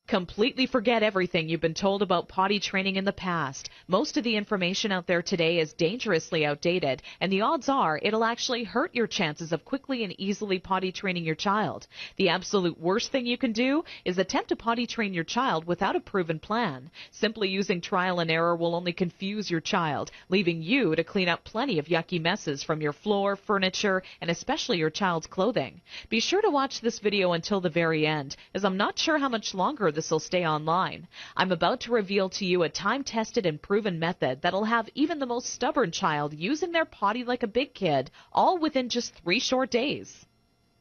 Completely forget everything you've been told about potty training in the past. Most of the information out there today is dangerously outdated, and the odds are it'll actually hurt your chances of quickly and easily potty training your child. The absolute worst thing you can do is attempt to potty train your child without a proven plan. Simply using trial and error will only confuse your child, leaving you to clean up plenty of yucky messes from your floor, furniture, and especially your child's clothing. Be sure to watch this video until the very end, as I'm not sure how much longer this will stay online. I'm about to reveal to you a time-tested and proven method that'll have even the most stubborn child using their potty like a big kid, all within just 3 short days.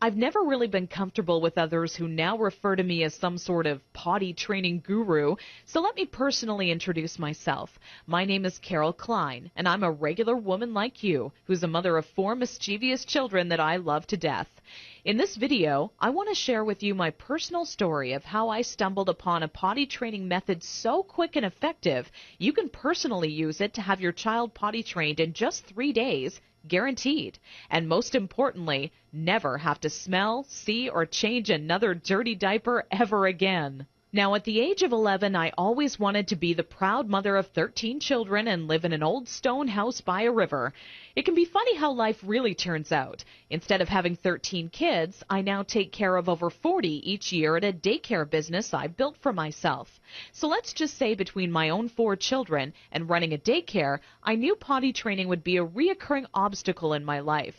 I've never really been comfortable with others who now refer to me as some sort of potty training guru, so let me personally introduce myself. My name is Carol Klein, and I'm a regular woman like you, who's a mother of 4 mischievous children that I love to death. In this video, I want to share with you my personal story of how I stumbled upon a potty training method so quick and effective, you can personally use it to have your child potty trained in just 3 days, guaranteed. And most importantly, never have to smell, see, or change another dirty diaper ever again. Now, at the age of 11, I always wanted to be the proud mother of 13 children and live in an old stone house by a river. It can be funny how life really turns out. Instead of having 13 kids, I now take care of over 40 each year at a daycare business I built for myself. So let's just say between my own 4 children and running a daycare, I knew potty training would be a reoccurring obstacle in my life.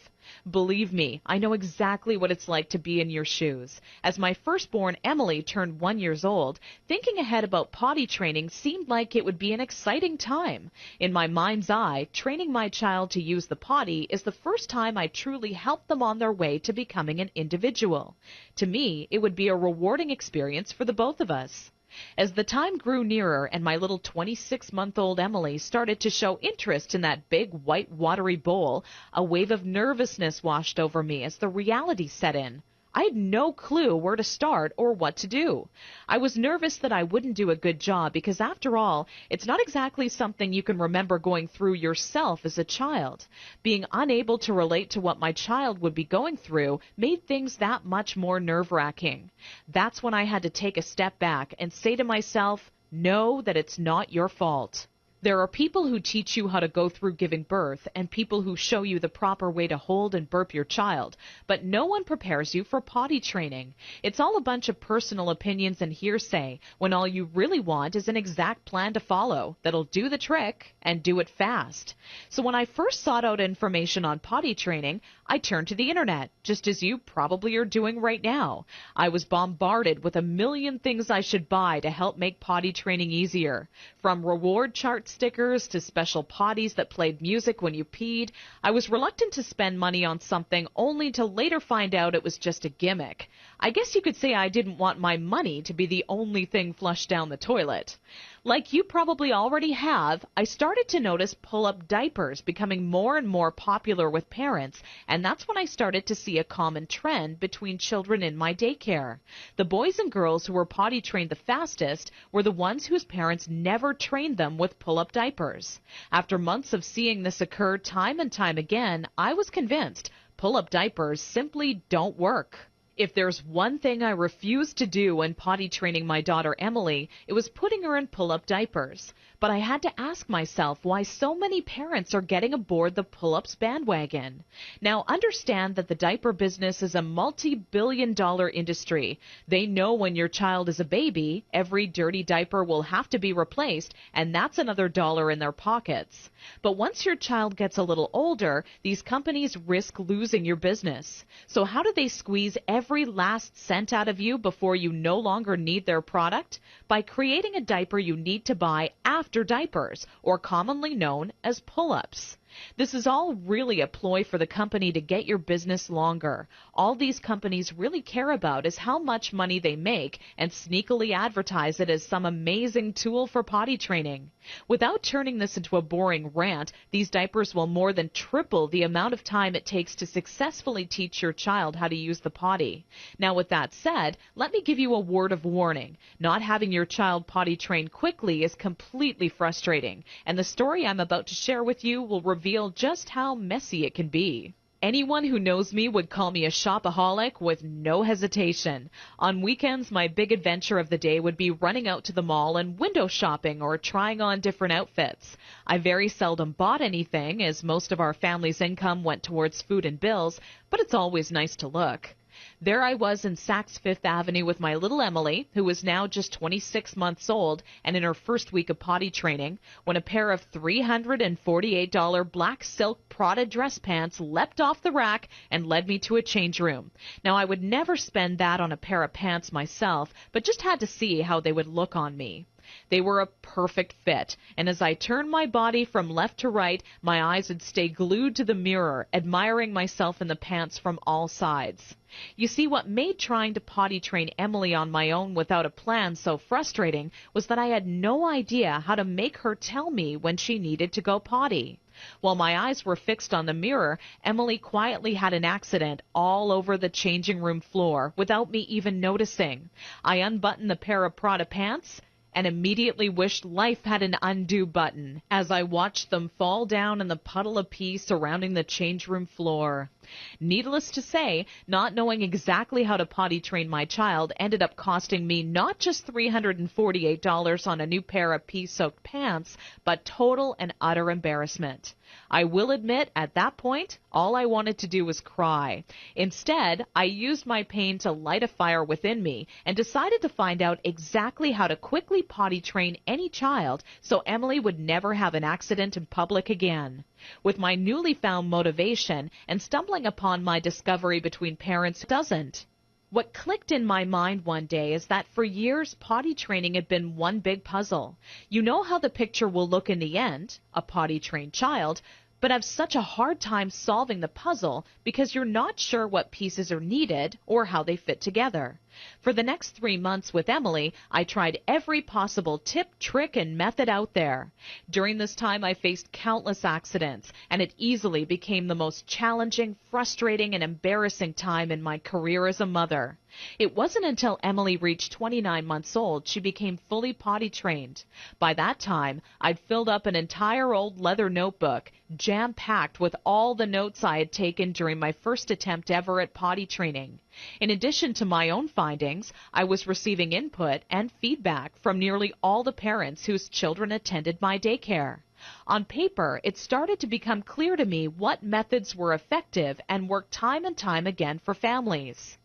Believe me, I know exactly what it's like to be in your shoes. As my firstborn, Emily, turned 1 year old, thinking ahead about potty training seemed like it would be an exciting time. In my mind's eye, training my child to use the potty is the first time I truly helped them on their way to becoming an individual. To me, it would be a rewarding experience for the both of us. As the time grew nearer and my little 26-month-old Emily started to show interest in that big white watery bowl, a wave of nervousness washed over me as the reality set in. I had no clue where to start or what to do. I was nervous that I wouldn't do a good job because, after all, it's not exactly something you can remember going through yourself as a child. Being unable to relate to what my child would be going through made things that much more nerve-wracking. That's when I had to take a step back and say to myself, know that it's not your fault. There are people who teach you how to go through giving birth and people who show you the proper way to hold and burp your child, but no one prepares you for potty training. It's all a bunch of personal opinions and hearsay when all you really want is an exact plan to follow that'll do the trick and do it fast. So when I first sought out information on potty training, I turned to the internet, just as you probably are doing right now. I was bombarded with a million things I should buy to help make potty training easier. From reward chart stickers to special potties that played music when you peed, I was reluctant to spend money on something only to later find out it was just a gimmick. I guess you could say I didn't want my money to be the only thing flushed down the toilet. Like you probably already have, I started to notice pull-up diapers becoming more and more popular with parents, and that's when I started to see a common trend between children in my daycare. The boys and girls who were potty trained the fastest were the ones whose parents never trained them with pull-up diapers. After months of seeing this occur time and time again, I was convinced pull-up diapers simply don't work. If there's one thing I refused to do when potty training my daughter Emily, it was putting her in pull-up diapers. But I had to ask myself why so many parents are getting aboard the pull-ups bandwagon. Now, understand that the diaper business is a multi-billion-dollar industry. They know when your child is a baby, every dirty diaper will have to be replaced, and that's another dollar in their pockets. But once your child gets a little older, these companies risk losing your business. So how do they squeeze every last cent out of you before you no longer need their product? By creating a diaper you need to buy after diapers, or commonly known as pull-ups. This is all really a ploy for the company to get your business longer. All these companies really care about is how much money they make and sneakily advertise it as some amazing tool for potty training. Without turning this into a boring rant, these diapers will more than triple the amount of time it takes to successfully teach your child how to use the potty. Now, with that said, let me give you a word of warning. Not having your child potty trained quickly is completely frustrating, and the story I'm about to share with you will reveal just how messy it can be. Anyone who knows me would call me a shopaholic with no hesitation. On weekends, my big adventure of the day would be running out to the mall and window shopping or trying on different outfits. I very seldom bought anything, as most of our family's income went towards food and bills, but it's always nice to look. There I was in Saks Fifth Avenue with my little Emily, who was now just 26 months old and in her first week of potty training, when a pair of $348 black silk Prada dress pants leapt off the rack and led me to a change room. Now, I would never spend that on a pair of pants myself, but just had to see how they would look on me. They were a perfect fit, and as I turned my body from left to right, my eyes would stay glued to the mirror, admiring myself in the pants from all sides. You see, what made trying to potty train Emily on my own without a plan so frustrating was that I had no idea how to make her tell me when she needed to go potty. While my eyes were fixed on the mirror, Emily quietly had an accident all over the changing room floor without me even noticing. I unbuttoned the pair of Prada pants and immediately wished life had an undo button as I watched them fall down in the puddle of pee surrounding the change room floor. Needless to say, not knowing exactly how to potty train my child ended up costing me not just $348 on a new pair of pee-soaked pants, but total and utter embarrassment. I will admit, at that point, all I wanted to do was cry. Instead, I used my pain to light a fire within me and decided to find out exactly how to quickly potty train any child so Emily would never have an accident in public again. With my newly found motivation and stumbling upon my discovery between parents who doesn't. What clicked in my mind one day is that for years potty training had been one big puzzle. You know how the picture will look in the end, a potty trained child, but have such a hard time solving the puzzle because you're not sure what pieces are needed or how they fit together. For the next 3 months with Emily, I tried every possible tip, trick, and method out there. During this time, I faced countless accidents, and it easily became the most challenging, frustrating, and embarrassing time in my career as a mother. It wasn't until Emily reached 29 months old she became fully potty trained. By that time, I'd filled up an entire old leather notebook, jam-packed with all the notes I had taken during my first attempt ever at potty training. In addition to my own findings, I was receiving input and feedback from nearly all the parents whose children attended my daycare. On paper, it started to become clear to me what methods were effective and worked time and time again for families.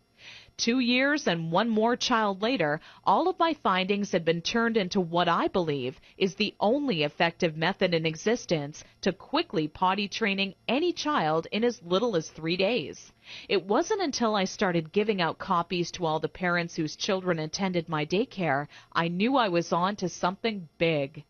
2 years and one more child later, all of my findings had been turned into what I believe is the only effective method in existence to quickly potty training any child in as little as 3 days. It wasn't until I started giving out copies to all the parents whose children attended my daycare I knew I was on to something big.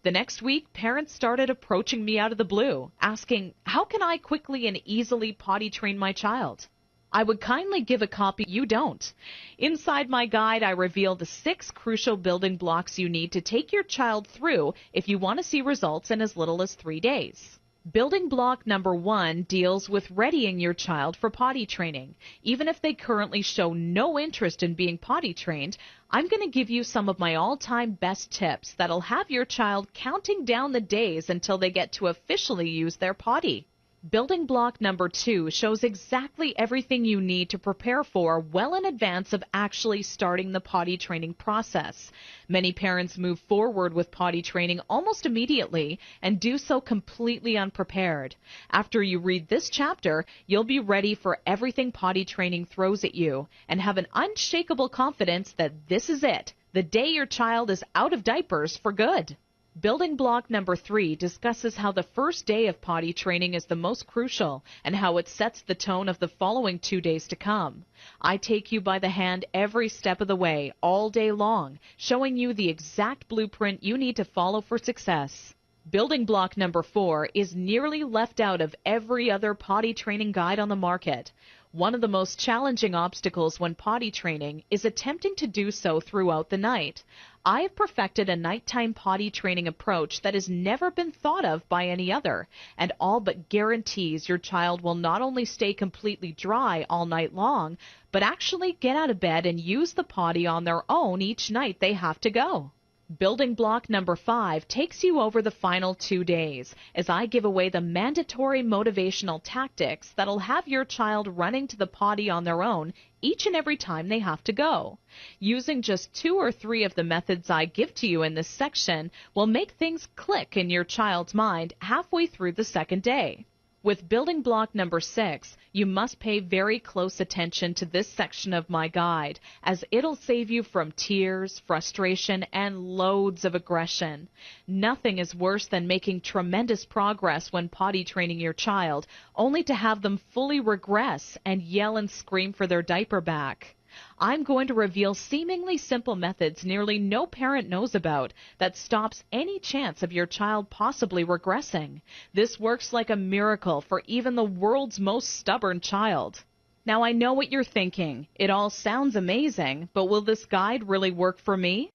The next week, parents started approaching me out of the blue, asking, how can I quickly and easily potty train my child? I would kindly give a copy. You don't. Inside my guide, I reveal the 6 crucial building blocks you need to take your child through if you want to see results in as little as 3 days. Building block number 1 deals with readying your child for potty training. Even if they currently show no interest in being potty trained, I'm going to give you some of my all-time best tips that'll have your child counting down the days until they get to officially use their potty. Building block number 2 shows exactly everything you need to prepare for well in advance of actually starting the potty training process. Many parents move forward with potty training almost immediately and do so completely unprepared. After you read this chapter, you'll be ready for everything potty training throws at you and have an unshakable confidence that this is it, the day your child is out of diapers for good. Building block number 3 discusses how the first day of potty training is the most crucial and how it sets the tone of the following 2 days to come. I take you by the hand every step of the way, all day long, showing you the exact blueprint you need to follow for success. Building block number 4 is nearly left out of every other potty training guide on the market. One of the most challenging obstacles when potty training is attempting to do so throughout the night. I have perfected a nighttime potty training approach that has never been thought of by any other, and all but guarantees your child will not only stay completely dry all night long, but actually get out of bed and use the potty on their own each night they have to go. Building block number 5 takes you over the final 2 days as I give away the mandatory motivational tactics that'll have your child running to the potty on their own each and every time they have to go. Using just 2 or 3 of the methods I give to you in this section will make things click in your child's mind halfway through the second day. With building block number 6, you must pay very close attention to this section of my guide, as it'll save you from tears, frustration, and loads of aggression. Nothing is worse than making tremendous progress when potty training your child, only to have them fully regress and yell and scream for their diaper back. I'm going to reveal seemingly simple methods nearly no parent knows about that stops any chance of your child possibly regressing. This works like a miracle for even the world's most stubborn child. Now I know what you're thinking. It all sounds amazing, but will this guide really work for me?